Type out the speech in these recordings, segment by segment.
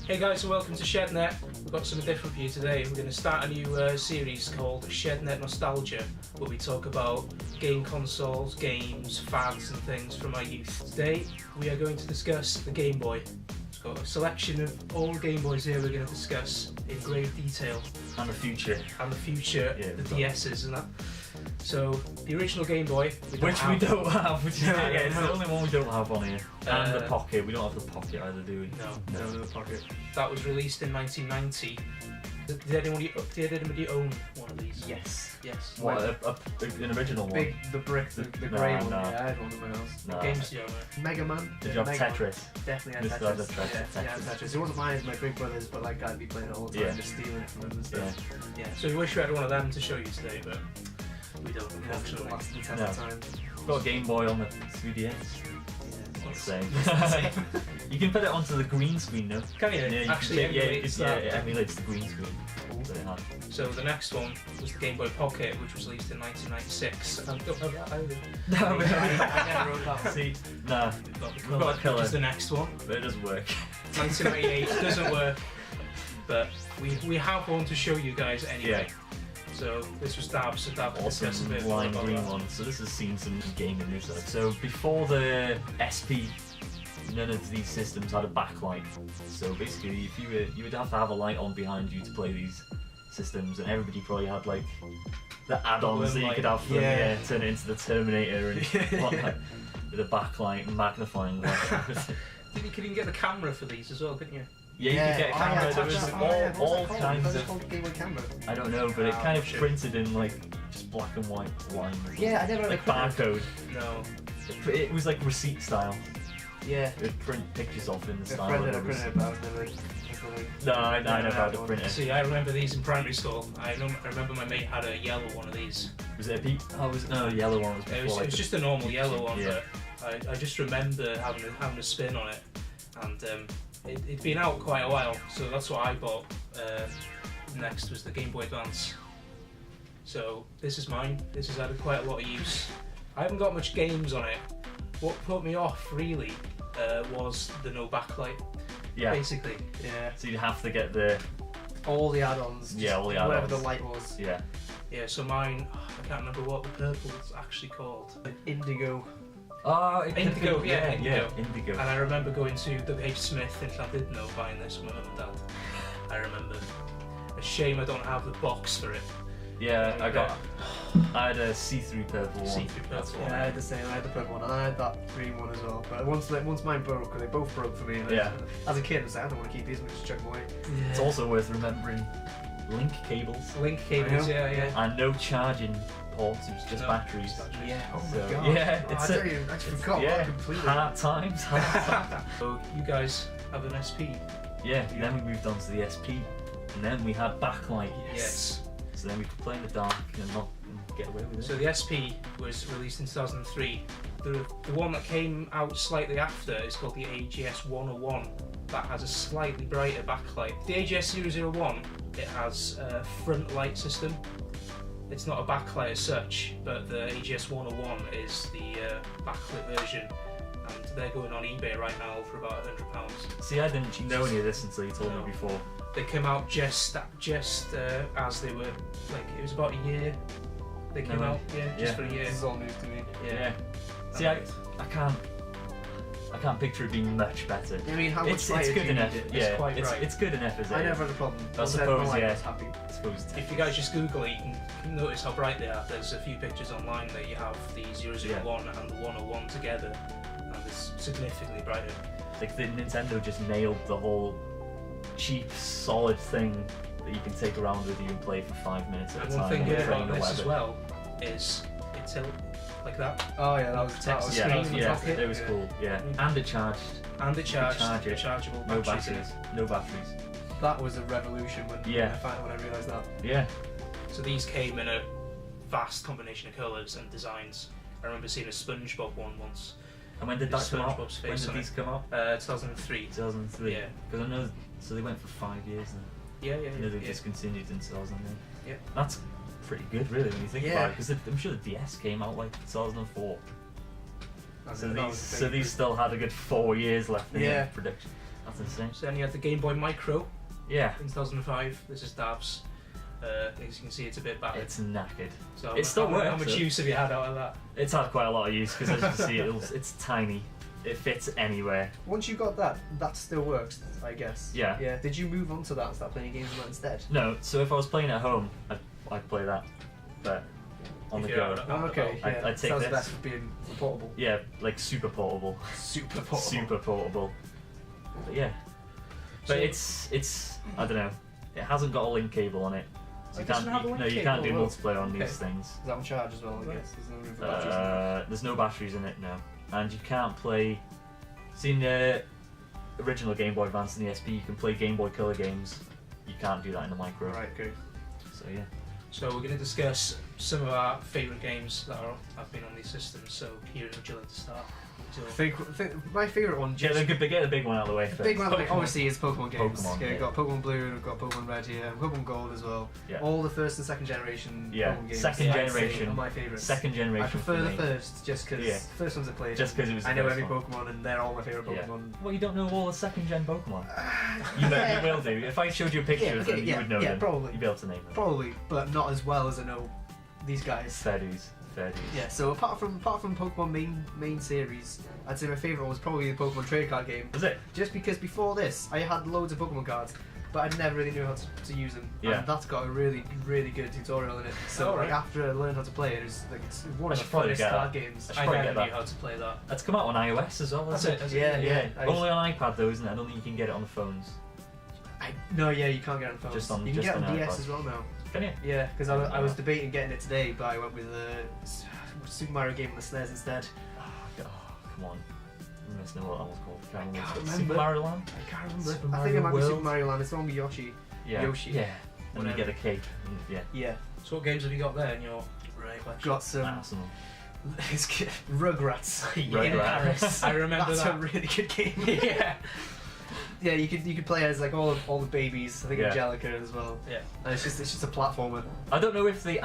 Hey guys, and welcome to ShedNet. We've got something different for you today. We're going to start a new series called ShedNet Nostalgia, where we talk about game consoles, games, fads and things from our youth. Today we are going to discuss the Game Boy. We've got a selection of all Game Boys here we're going to discuss in great detail. And the future. And the future, yeah, the DS's and that. So, the original Game Boy, we don't have, which is it's the only one we don't have on here. And the Pocket, we don't have the Pocket either, do we? No, the Pocket. That was released in 1990. Did anybody own one of these? Yes. What, an original one? The brick, the grey one. No. Yeah, I had one in my house. What games do you own? Mega Man. Did you have Tetris? Definitely had Tetris. Yeah, Tetris. It wasn't mine, it was my big brother's, but like I'd be playing it all the time, just stealing it from him and stuff. Yeah. So we wish we had one of them to show you today, but we don't. It hasn't lasted the test of time. We've got a Game Boy on the 3DS. It's the same. You can put it onto the green screen though. Can you? Yeah, Actually, it emulates the green screen. So the next one was the Game Boy Pocket, which was released in 1996. I don't have that either. No, I never wrote that. See, nah, we've got a killer. Which is the next one. But it doesn't work. 1998 doesn't work, but we have one to show you guys anyway. So this was Dab, so Dab awesome discuss a bit lime about green that. one. So this has seen some gaming news. So before the SP, none of these systems had a backlight. So basically, if you would have to have a light on behind you to play these systems, and everybody probably had like the add-ons that you could have for turn it into the Terminator and whatnot, with a backlight and magnifying glass. You could even get the camera for these as well, couldn't you? Yeah, you could get a camera. There was all kinds of. Game Boy camera. I don't know, but it kind of printed in like just black and white lines. Yeah, I never had like a printer. barcode. No. It was like receipt style. Yeah. It would print pictures off in the style. I printed, but I was never. No, I never had a printer. See, I remember these in primary school. I remember my mate had a yellow one of these. Was it a peep? Oh, no, the yellow one was before. It was just a normal yellow one, yeah. but I just remember having a spin on it, and it'd been out quite a while, so that's what I bought. Next was the Game Boy Advance. So this is mine. This has had quite a lot of use. I haven't got much games on it. What put me off really was the no backlight. Yeah. Basically, yeah. So you'd have to get all the add-ons. Yeah, all the add-ons. Whatever the light was. Yeah. Yeah. So mine, I can't remember what the purple was actually called. Indigo. Oh, Indigo. Yeah, Indigo. And I remember going to W. H. Smith in Llandudno buying this with my mum and dad. I remember. A shame I don't have the box for it. Yeah, I had a see-through purple one. See-through purple one. Yeah, I had the same. I had the purple one, and I had that green one as well. But once mine broke, they both broke for me. And as a kid, I was like, I don't want to keep these. I'm just chuck them away. Yeah. It's also worth remembering link cables. Link cables, yeah. And no charging ports. It was just batteries. Yeah. Oh so, my god. Yeah, I actually forgot. Yeah. Completely. Hard times. So you guys have an SP. Yeah. Then we moved on to the SP, and then we had backlight. Yes. So then we could play in the dark and not get away with it. So the SP was released in 2003. The one that came out slightly after is called the AGS 101. That has a slightly brighter backlight. The AGS 001, it has a front light system. It's not a backlight as such, but the AGS 101 is the backlit version. And they're going on eBay right now for about £100. See, I didn't know any of this until you told me before. They came out just as they were, like, it was about a year. They came out, just for a year. This is all news to me. Yeah. See, I can't picture it being much better. I mean, how much it's good enough. Yeah, it's good enough as it is. I never had a problem. I suppose, I was happy. If you guys just Google it, you can notice how bright they are. There's a few pictures online that you have the 001 and the 101 together, and it's significantly brighter. Like the Nintendo just nailed the whole cheap, solid thing that you can take around with you and play for 5 minutes at a time. One thing good about this weather. as well is it tilts like that. Oh yeah, that was it was cool. Yeah, and it charged. And it charged. Rechargeable. No batteries. No batteries. That was a revolution when I realised that. Yeah. So these came in a vast combination of colours and designs. I remember seeing a SpongeBob one once. And when did that come out? When did these come out? 2003. 2003. Yeah. Because I know, so they went for 5 years then. Yeah. I know they discontinued in 2001. Yeah. That's pretty good, really, when you think about it. Because I'm sure the DS came out like 2004. So these still had a good 4 years left in production. That's insane. So then you had the Game Boy Micro Yeah. in 2005. This is Dav's. As you can see, it's a bit battered. It's knackered. So it still works. How much use have you had out of that? It's had quite a lot of use because, as you can see, it's tiny. It fits anywhere. Once you got that, that still works, I guess. Yeah. Yeah. Did you move on to that and start playing games on that instead? No, so if I was playing at home, I'd play that. But on the If you're go, out and Oh, about. okay. Yeah. I'd take Sounds this. best for being portable. yeah, like super portable. Super portable. Super portable. But yeah. But So- it's I don't know. It hasn't got a link cable on it. So It you doesn't can't have a link no, you can't do cable, oh. multiplayer on Okay. these things. Is that on charge as well? I Right. guess there's no room for batteries. in there. There's no batteries in it, no. And you can't play. Seen the original Game Boy Advance and the SP, you can play Game Boy Color games. You can't do that in the Micro. Right. Good. So yeah. So we're going to discuss some of our favourite games that have been on these systems. So Kieran, would you like to start? My favourite one. Get the big one out of the way first. Big one, Pokemon. obviously, is Pokemon games. Pokemon, yeah, yeah. We've got Pokemon Blue and we've got Pokemon Red here, and Pokemon Gold as well. Yeah. All the first and second generation Yeah, Pokemon games. second I'd say, generation. are my favourites. Second generation. I prefer for the me. first just because Yeah. first ones I played. Just 'cause it was the I know first every one. Pokemon and they're all my favourite Yeah. Pokemon. Well, you don't know all the second gen Pokemon. You Yeah. will do. If I showed you a picture Yeah, of them, okay, you yeah, would know yeah, them. probably. You'd be able to name them. Probably, but not as well as I know these guys. Fair dues. Fair dues. Yeah, so apart from Pokemon main series, I'd say my favourite one was probably the Pokemon trading card game. Was it? Just because before this, I had loads of Pokemon cards, but I never really knew how to use them. Yeah. And that's got a really, really good tutorial in it. So Oh, right. like, after I learned how to play it, it's one I of the should probably funnest get card that. games. I should I probably never get knew that. how to play that. That's come out on iOS as well. That's hasn't it. Is Yeah, it? yeah. I Only on iPad though, isn't it? I don't think you can get it on the phones. No, yeah, you can't get it on phones. Just on- you can just get it on on DS iPad. as well now. Can you? Yeah, because I was debating getting it today, but I went with the Super Mario game on the SNES instead. Oh, come on. You must know what that was called. can't Super remember. Mario Land? I can't remember. Super I think it might be Mario Super World? Mario Land. It's the one with Yoshi. Yeah. Yoshi. Yeah. And you Whatever. get a cake. And, yeah. Yeah. So what games have you got there in your collection? Got some Arsenal. Rugrats. Rugrats. I remember That's that. a really good game. Yeah. Yeah, you could play as like all the babies. I think Yeah. Angelica as well. Yeah. And it's just a platformer. I don't know if they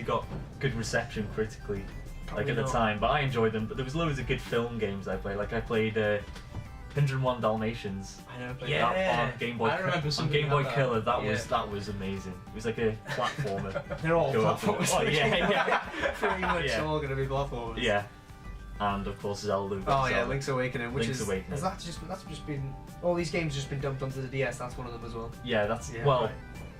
got good reception critically, Probably like at the not. time, but I enjoyed them. But there was loads of good film games I played. Like I played 101 Dalmatians. I know. But Yeah. That on Game Boy. I remember on something Game Boy like that. Color. That Yeah. was amazing. It was like a platformer. They're all Go up platformers. and- oh, yeah, yeah. Pretty much Yeah. all gonna be platformers. Yeah. And of course Zelda. Oh yeah, Zelda. Link's Awakening, which Link's is Awakening. that's just been all these games just been dumped onto the DS. That's one of them as well. Yeah, that's Yeah, well. right.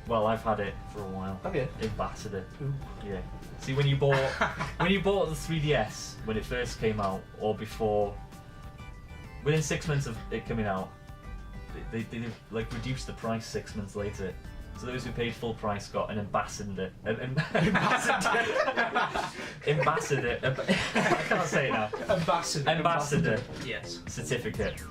Well, I've had it for a while. Have you? Ambassador. Ooh. Yeah. See, when you bought the 3DS when it first came out, or before, within 6 months of it coming out, they like reduced the price 6 months later. So those who paid full price got an ambassador. Ambassador. I can't say it now. Ambassador Yes. certificate,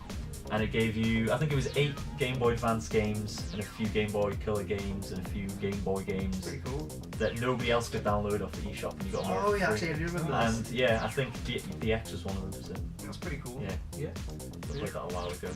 and it gave you, I think it was 8 Game Boy Advance games and a few Game Boy Color games and a few Game Boy games Pretty cool. that nobody else could download off the eShop, and you got them all Oh for yeah, free. actually I do remember And this. yeah, I think the X was one of them. So That's pretty cool. yeah, Yeah. I played that a while ago.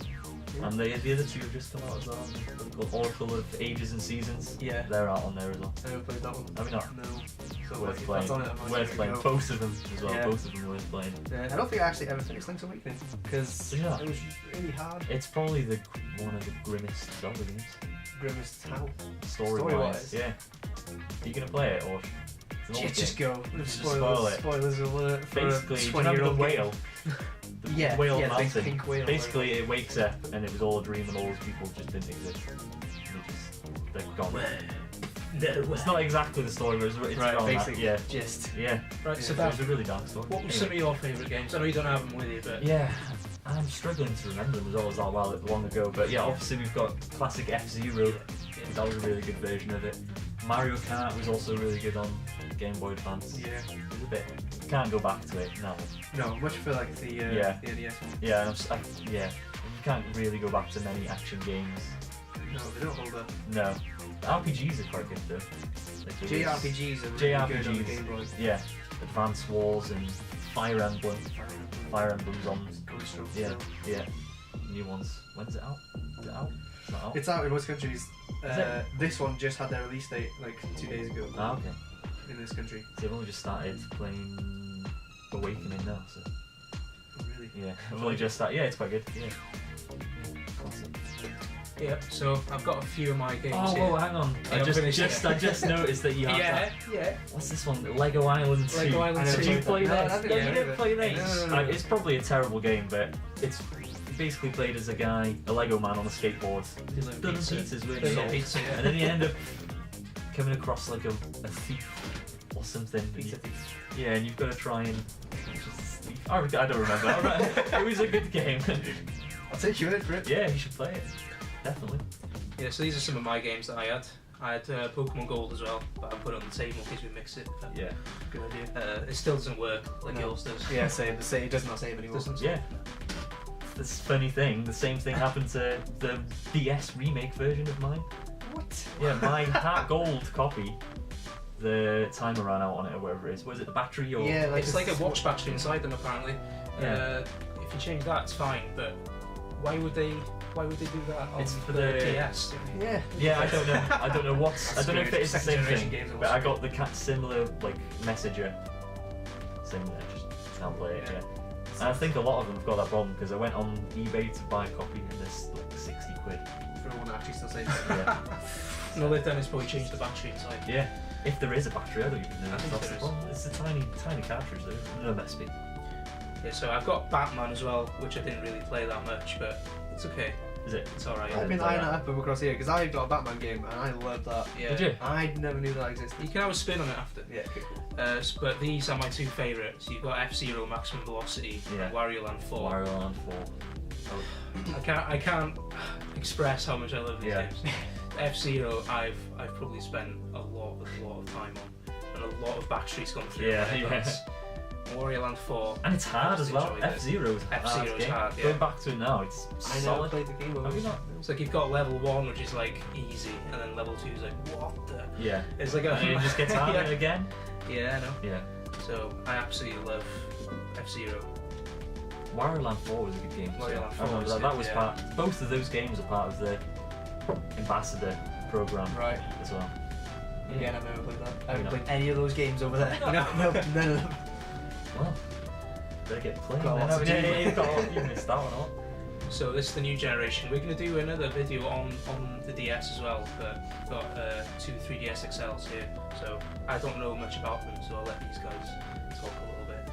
Yeah. And the other two have just come out as well. They're called Oracle of Ages and Seasons. Yeah. They're out on there as well. I never played that one. Have you not? No. So Worth like, if playing. that's on it, I might Worth give it a playing. go. Both of them as well. Yeah. Both of them worth playing. Yeah, I don't think I actually ever finished Link's Awakening because Yeah. it was really hard. It's probably one of the grimmest Zelda games. Grimmest how? Story-wise. Story-wise. Yeah. Are you gonna play it or? It's an old Just game. go. Just Spoilers, spoil it. Spoilers alert for Basically, a do you remember the 20-year-old whale? The Yeah, whale yeah, the big mountain. pink whale. Basically, it wakes up and it was all a dream, and all those people just didn't exist. They're gone. It's not exactly the story, but it's Right, around that. basically, Yeah, just. yeah. Right. Yeah. So It that. was a really dark story. What were some of your favourite games? I know you don't have them with you, but Yeah, I'm struggling to remember them as well as that while long ago. But yeah, obviously we've got classic F-Zero. Yeah. That was a really good version of it. Mario Kart was also really good on Game Boy Advance. Yeah. It was a bit. Can't go back to it now. No, much for like the Yeah. the NES one. Yeah, and yeah. You can't really go back to many action games. No, they don't hold up. No. The RPGs are quite good though. Like there was- JRPGs are really good on the JRPGs. Game Boy. Yeah. Advance Wars and Fire Emblem. Fire Emblem's on. Going strong Yeah. still. Yeah. New ones. When's it out? Is it out? It's not out. It's out in most countries. it? This one just had their release date like 2 days ago Ah, okay. in this country. See, I've only just started playing Awakening now, so Oh, really? yeah. I've only just started. Yeah, it's quite good. Yeah. Yeah, so I've got a few of my games Oh, here. whoa, hang on. Yeah, I finished just noticed that you have that. Yeah. What's this one? Lego Island 2. Lego Island I 2. never Did you play played that. this? No, No, I you didn't didn't play play this. that. No. It's probably a terrible game, but it's basically played as a guy, a Lego man on a skateboard. Done pizzas, really. Little pizza, yeah. And then you end up coming across like a thief or something. Pizza thief. Yeah, and you've got to try and. I don't remember. Alright. It was a good game. I'll take you in it for it. Yeah, you should play it. Definitely. Yeah, so these are some of my games that I had. I had Pokemon Gold as well, but I put it on the table in case we mix it. Yeah. Good idea. It still doesn't work like No. yours does. Yeah, same. The same. It does not save anymore. Doesn't Yeah. This funny thing, the same thing happened to the DS remake version of mine. What? Yeah, my Heart Gold copy, the timer ran out on it or whatever it is. Was it the battery or? Yeah, It's like a watch battery inside them apparently. Yeah. If you change that, it's fine. But why would they do that on It's for the the- DS? Yeah. Yeah, I don't know. I don't know what. I don't know if it is the Second same generation thing. games are But I also- got the similar like messenger saying that I just can't play it. Yeah. Yeah. And I think a lot of them have got that problem because I went on eBay to buy a copy and there's like 60 quid. For one that actually still saves. Yeah. No, they've done is probably change the battery inside. Yeah. If there is a battery, I don't even know. I think That's there the is. problem. It's a tiny cartridge though. No must be. Yeah, so I've got Batman as well, which I didn't really play that much, but it's okay. Is it? It's alright. I've been eyeing that up across here because I got a Batman game and I loved that. Yeah. Did you? I never knew that existed. You can have a spin on it after. Yeah, okay, cool. But these are my two favourites. You've got F-Zero Maximum Velocity Yeah. and Wario Land 4. Wario Land 4. Oh. I can't express how much I love these Yeah. games. F-Zero, I've probably spent a lot of time on, and a lot of batteries gone through. Yeah, my yeah. headphones. And Wario Land 4. And it's hard as well. enjoyed it. F-Zero's a hard F-Zero's game. hard, yeah. Going back to it now, it's I never solid. played the game. Have you not? It's like you've got level 1, which is like easy, and then level 2 is like what the? Yeah. It's like a And it just gets harder yeah. again. Yeah, I know. Yeah. So I absolutely love F-Zero. Wario Land 4 was a good game. Wario Land I 4 remember was that. good, That was yeah. part. Both of those games are part of the Ambassador program Right. as well. Again, I've never played that. I haven't No. played any of those games over there. No. No, none of them. Well, better get playing. Got then, lots to haven't do. you? You've got- you missed out on all. So this is the new generation. We're going to do another video on the DS as well, but we've got two 3DS XLs here. So I don't know much about them, so I'll let these guys talk a little bit.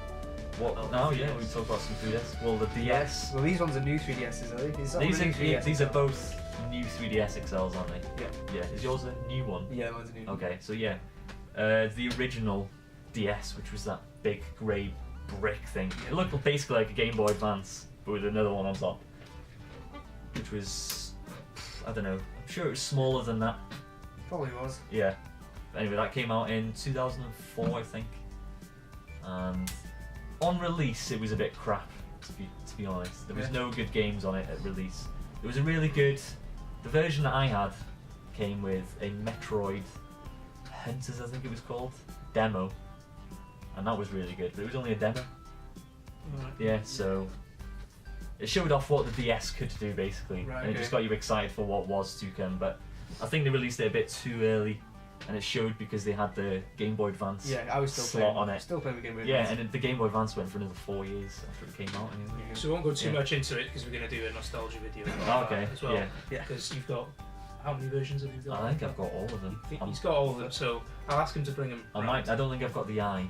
What? Oh, Now, the yeah, DS. we can talk about some 3DS. Well, the DS. Well, these ones are new 3DSs, are they? These are These new are 3DS these are XL. both new 3DS XLs, aren't they? Yeah. Yeah. Is yours a new one? Yeah, mine's a new. Okay, so yeah, the original DS, which was that big grey brick thing. It looked basically like a Game Boy Advance, but with another one on top. Which was, I don't know, I'm sure it was smaller than that. Probably was. Yeah. Anyway, that came out in 2004, I think. And on release, it was a bit crap, to be honest. There was Yeah. no good games on it at release. It was a really good. The version that I had came with a Metroid Hunters, I think it was called, demo, and that was really good. But it was only a demo. Yeah, so it showed off what the DS could do basically, Right, and it just got you excited for what was to come. But I think they released it a bit too early, and it showed because they had the Game Boy Advance Yeah, I was still slot playing. on it. Still playing the Game Boy Yeah, Advance. and the Game Boy Advance went for another 4 years after it came out. Anyway. Yeah. So we won't go too Yeah. much into it because we're going to do a nostalgia video about Oh, okay. that as well. Yeah. Yeah. Because you've got how many versions have you got? I think I've got all of them. He's got all of them, so I'll ask him to bring them. I might. I don't think I've got the I,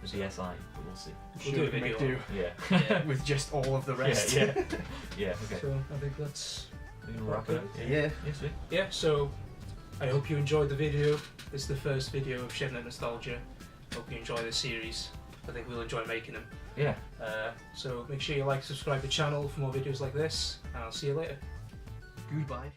the SI, but we'll see. We'll do a video. Make do Yeah. Yeah. with just all of the rest. Yeah. Yeah. Okay. So I think that's We can wrap it up. Yeah. Yes, sweet. yeah. So I hope you enjoyed the video. This is the first video of ShedNet Nostalgia. Hope you enjoy this series. I think we'll enjoy making them. Yeah. So make sure you like, subscribe to the channel for more videos like this, and I'll see you later. Goodbye.